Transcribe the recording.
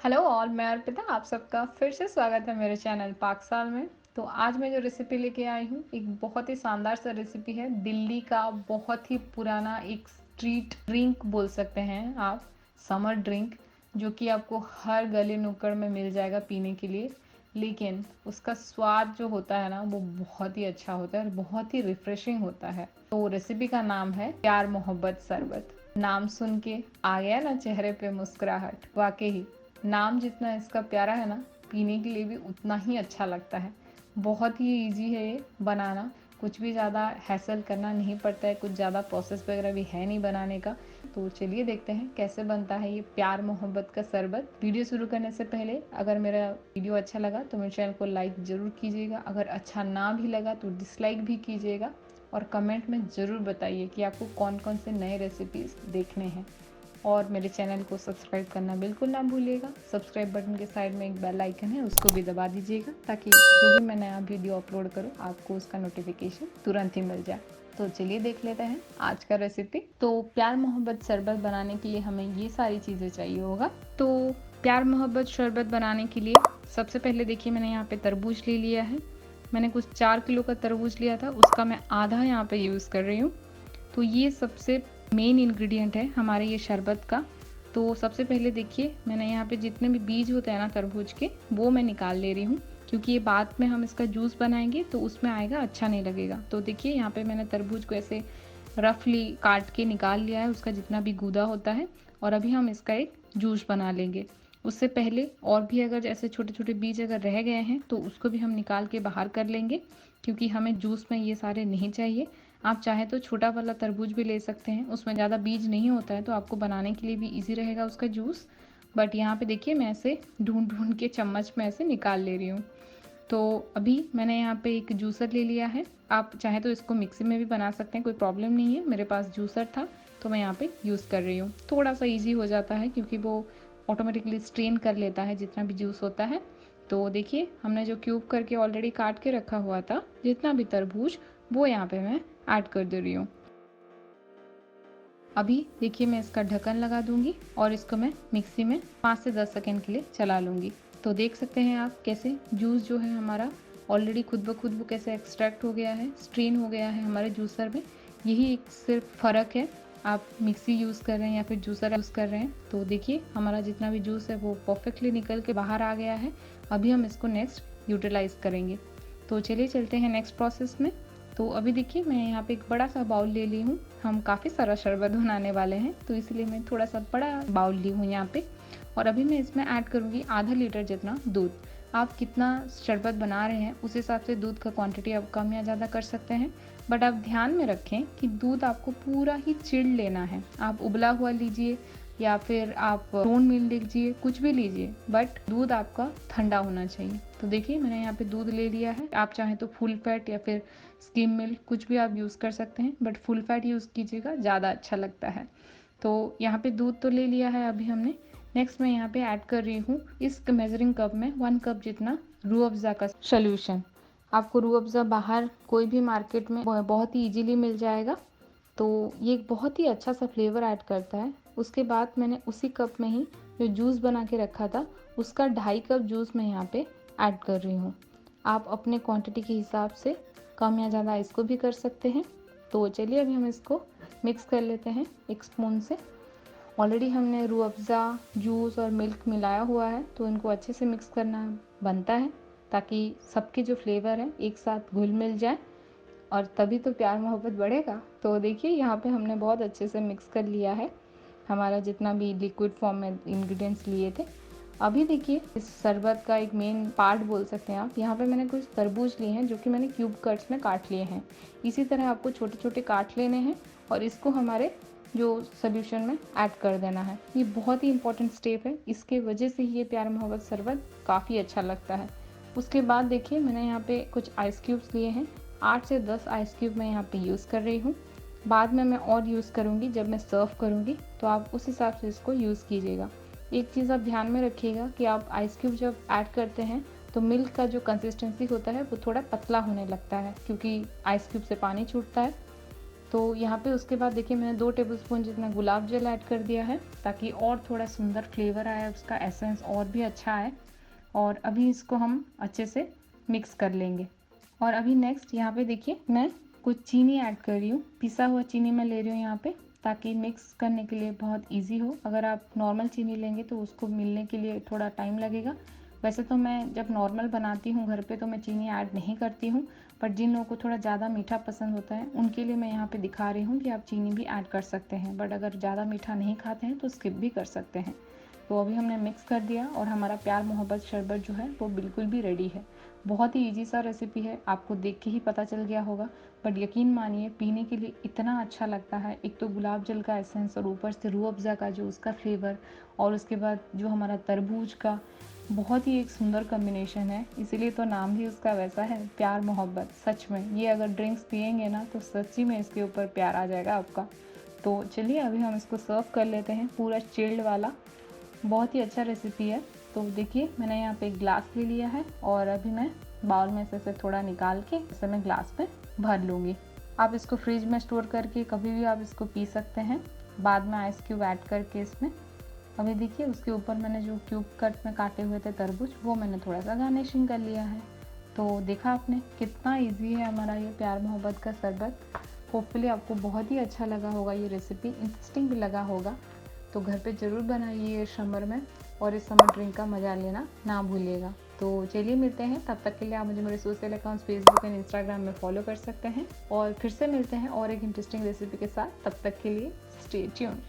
Hello all, मैं अर्पिता। आप सबका फिर से स्वागत है मेरे चैनल पाकसाल में। तो आज मैं जो रेसिपी लेके आई हूँ, एक बहुत ही शानदार सा रेसिपी है। दिल्ली का बहुत ही पुराना एक स्ट्रीट ड्रिंक बोल सकते हैं आप, समर ड्रिंक, जो कि आपको हर गली नुक्कड़ में मिल जाएगा पीने के लिए। लेकिन उसका स्वाद जो होता है ना, वो बहुत ही अच्छा होता है और बहुत ही रिफ्रेशिंग होता है। तो रेसिपी का नाम है प्यार मोहब्बत शरबत। नाम सुन के आ गया ना चेहरे पे मुस्कुराहट। वाकई नाम जितना इसका प्यारा है ना, पीने के लिए भी उतना ही अच्छा लगता है। बहुत ही इजी है ये बनाना, कुछ भी ज़्यादा हैसल करना नहीं पड़ता है, कुछ ज़्यादा प्रोसेस वगैरह भी है नहीं बनाने का। तो चलिए देखते हैं कैसे बनता है ये प्यार मोहब्बत का शरबत। वीडियो शुरू करने से पहले अगर मेरा वीडियो अच्छा लगा तो मेरे चैनल को लाइक ज़रूर कीजिएगा, अगर अच्छा ना भी लगा तो डिसलाइक भी कीजिएगा, और कमेंट में ज़रूर बताइए कि आपको कौन कौन से नए रेसिपीज़ देखने हैं। और मेरे चैनल को सब्सक्राइब करना बिल्कुल ना भूलिएगा। सब्सक्राइब बटन के साइड में एक बेल आइकन है, उसको भी दबा दीजिएगा, ताकि जो भी मैं नया वीडियो अपलोड करूँ आपको उसका नोटिफिकेशन तुरंत ही मिल जाए। तो चलिए देख लेते हैं आज का रेसिपी। तो प्यार मोहब्बत शरबत बनाने के लिए हमें ये सारी चीज़ें चाहिए होगा। तो प्यार मोहब्बत शरबत बनाने के लिए सबसे पहले देखिए, मैंने यहाँ पे तरबूज ले लिया है। मैंने कुछ 4 किलो का तरबूज लिया था, उसका मैं आधा यहाँ पे यूज़ कर रही हूँ। तो ये सबसे मेन इंग्रेडिएंट है हमारे ये शरबत का। तो सबसे पहले देखिए, मैंने यहाँ पे जितने भी बीज होते हैं ना तरबूज के, वो मैं निकाल ले रही हूँ, क्योंकि ये बाद में हम इसका जूस बनाएंगे तो उसमें आएगा, अच्छा नहीं लगेगा। तो देखिए यहाँ पे मैंने तरबूज को ऐसे रफली काट के निकाल लिया है, उसका जितना भी गूदा होता है। और अभी हम इसका एक जूस बना लेंगे। उससे पहले और भी अगर ऐसे छोटे छोटे बीज अगर रह गए हैं तो उसको भी हम निकाल के बाहर कर लेंगे, क्योंकि हमें जूस में ये सारे नहीं चाहिए। आप चाहें तो छोटा वाला तरबूज भी ले सकते हैं, उसमें ज़्यादा बीज नहीं होता है, तो आपको बनाने के लिए भी इजी रहेगा उसका जूस। बट यहाँ पे देखिए, मैं ऐसे ढूंढ ढूंढ के चम्मच में ऐसे निकाल ले रही हूँ। तो अभी मैंने यहाँ पे एक जूसर ले लिया है। आप चाहें तो इसको मिक्सी में भी बना सकते हैं, कोई प्रॉब्लम नहीं है। मेरे पास जूसर था तो मैं यहाँ पे यूज़ कर रही हूँ। थोड़ा सा ईजी हो जाता है, क्योंकि वो ऑटोमेटिकली स्ट्रेन कर लेता है जितना भी जूस होता है। तो देखिए, हमने जो क्यूब करके ऑलरेडी काट के रखा हुआ था जितना भी तरबूज, वो यहाँ पे मैं ऐड कर दे रही हूँ। अभी देखिए, मैं इसका ढक्कन लगा दूंगी और इसको मैं मिक्सी में 5 से 10 सेकेंड के लिए चला लूँगी। तो देख सकते हैं आप कैसे जूस जो है हमारा ऑलरेडी खुद ब खुद वो कैसे एक्सट्रैक्ट हो गया है, स्ट्रेन हो गया है हमारे जूसर में। यही एक सिर्फ फ़र्क है, आप मिक्सी यूज़ कर रहे हैं या फिर जूसर यूज़ कर रहे हैं। तो देखिए, हमारा जितना भी जूस है वो परफेक्टली निकल के बाहर आ गया है। अभी हम इसको नेक्स्ट यूटिलाइज़ करेंगे। तो चलिए चलते हैं नेक्स्ट प्रोसेस में। तो अभी देखिए, मैं यहाँ पे एक बड़ा सा बाउल ले ली हूँ। हम काफ़ी सारा शरबत बनाने वाले हैं, तो इसलिए मैं थोड़ा सा बड़ा बाउल ली हूँ यहाँ पे। और अभी मैं इसमें ऐड करूँगी आधा लीटर जितना दूध। आप कितना शरबत बना रहे हैं उस हिसाब से दूध का क्वांटिटी आप कम या ज़्यादा कर सकते हैं। बट आप ध्यान में रखें कि दूध आपको पूरा ही चिल्ड लेना है। आप उबला हुआ लीजिए या फिर आप टोन मिल लीजिए, कुछ भी लीजिए, बट दूध आपका ठंडा होना चाहिए। तो देखिए, मैंने यहाँ पे दूध ले लिया है। आप चाहें तो फुल फैट या फिर स्किम मिल्क कुछ भी आप यूज़ कर सकते हैं, बट फुल फैट यूज़ कीजिएगा, ज़्यादा अच्छा लगता है। तो यहाँ पे दूध तो ले लिया है अभी हमने। नेक्स्ट मैं यहाँ पे ऐड कर रही हूँ इस मेजरिंग कप में 1 कप जितना रूह अफ़ज़ा का सोल्यूशन। आपको रूह अफ़ज़ा बाहर कोई भी मार्केट में बहुत ही इजीली मिल जाएगा। तो ये एक बहुत ही अच्छा सा फ्लेवर ऐड करता है। उसके बाद मैंने उसी कप में ही जो जूस बना के रखा था, उसका 2.5 कप जूस मैं यहाँ पे ऐड कर रही हूँ। आप अपने क्वांटिटी के हिसाब से कम या ज़्यादा इसको भी कर सकते हैं। तो चलिए अभी हम इसको मिक्स कर लेते हैं एक स्पून से। ऑलरेडी हमने रूह अफ़ज़ा, जूस और मिल्क मिलाया हुआ है, तो इनको अच्छे से मिक्स करना बनता है, ताकि सबके जो फ्लेवर है एक साथ घुल मिल जाए, और तभी तो प्यार मोहब्बत बढ़ेगा। तो देखिए, यहाँ पे हमने बहुत अच्छे से मिक्स कर लिया है हमारा जितना भी लिक्विड फॉर्म में इंग्रेडिएंट्स लिए थे। अभी देखिए, इस शरबत का एक मेन पार्ट बोल सकते हैं आप। यहाँ पे मैंने कुछ तरबूज लिए हैं जो कि मैंने क्यूब कट्स में काट लिए हैं। इसी तरह आपको छोटे छोटे काट लेने हैं और इसको हमारे जो सोल्यूशन में ऐड कर देना है। ये बहुत ही इंपॉर्टेंट स्टेप है, इसके वजह से ये प्यार मोहब्बत शरबत काफ़ी अच्छा लगता है। उसके बाद देखिए, मैंने यहाँ पे कुछ आइस क्यूब्स लिए हैं। 8 से 10 आइस क्यूब मैं यहाँ पे यूज़ कर रही हूँ। बाद में मैं और यूज़ करूँगी जब मैं सर्व करूँगी, तो आप उस हिसाब से इसको यूज़ कीजिएगा। एक चीज़ आप ध्यान में रखिएगा कि आप आइस क्यूब जब ऐड करते हैं तो मिल्क का जो कंसिस्टेंसी होता है वो थोड़ा पतला होने लगता है, क्योंकि आइस क्यूब से पानी छूटता है। तो यहाँ पे उसके बाद देखिए मैंने 2 टेबलस्पून जितना गुलाब जल ऐड कर दिया है ताकि और थोड़ा सुंदर फ्लेवर आए, उसका एसेंस और भी अच्छा आए। और अभी इसको हम अच्छे से मिक्स कर लेंगे। और अभी नेक्स्ट यहाँ पे देखिए मैं कुछ चीनी ऐड कर रही हूँ, पिसा हुआ चीनी मैं ले रही हूँ यहाँ पे, ताकि मिक्स करने के लिए बहुत इजी हो। अगर आप नॉर्मल चीनी लेंगे तो उसको मिलने के लिए थोड़ा टाइम लगेगा। वैसे तो मैं जब नॉर्मल बनाती हूँ घर पे तो मैं चीनी ऐड नहीं करती हूँ, बट जिन लोगों को थोड़ा ज़्यादा मीठा पसंद होता है उनके लिए मैं यहाँ पे दिखा रही हूँ कि आप चीनी भी ऐड कर सकते हैं, बट अगर ज़्यादा मीठा नहीं खाते हैं तो स्किप भी कर सकते हैं। तो अभी हमने मिक्स कर दिया और हमारा प्यार मोहब्बत शरबत जो है वो बिल्कुल भी रेडी है। बहुत ही ईजी सा रेसिपी है, आपको देख के ही पता चल गया होगा, बट यकीन मानिए पीने के लिए इतना अच्छा लगता है। एक तो गुलाब जल का एसेंस और ऊपर से रूह अफ़ज़ा का जो उसका फ्लेवर, और उसके बाद जो हमारा तरबूज का, बहुत ही एक सुंदर कॉम्बिनेशन है। इसीलिए तो नाम भी उसका वैसा है, प्यार मोहब्बत। सच में ये अगर ड्रिंक्स पिएंगे ना तो सच्ची में इसके ऊपर प्यार आ जाएगा आपका। तो चलिए अभी हम इसको सर्व कर लेते हैं, पूरा चिल्ड वाला। बहुत ही अच्छा रेसिपी है। तो देखिए मैंने यहाँ पे एक ग्लास ले लिया है और अभी मैं बाउल में से थोड़ा निकाल के इसे मैं ग्लास में भर लूँगी। आप इसको फ्रिज में स्टोर करके कभी भी आप इसको पी सकते हैं, बाद में आइस क्यूब ऐड करके इसमें। अभी देखिए उसके ऊपर मैंने जो क्यूब कट में काटे हुए थे तरबूज, वो मैंने थोड़ा सा गार्निशिंग कर लिया है। तो देखा आपने कितना इजी है हमारा ये प्यार मोहब्बत का शरबत। होपफुली आपको बहुत ही अच्छा लगा होगा, ये रेसिपी इंटरेस्टिंग भी लगा होगा। तो घर पे ज़रूर बनाइए इस समर में, और इस समर ड्रिंक का मज़ा लेना ना भूलिएगा। तो चलिए मिलते हैं, तब तक के लिए आप मुझे मेरे social accounts Facebook and Instagram में फॉलो कर सकते हैं। और फिर से मिलते हैं और एक इंटरेस्टिंग रेसिपी के साथ, तब तक के लिए स्टे ट्यून्ड।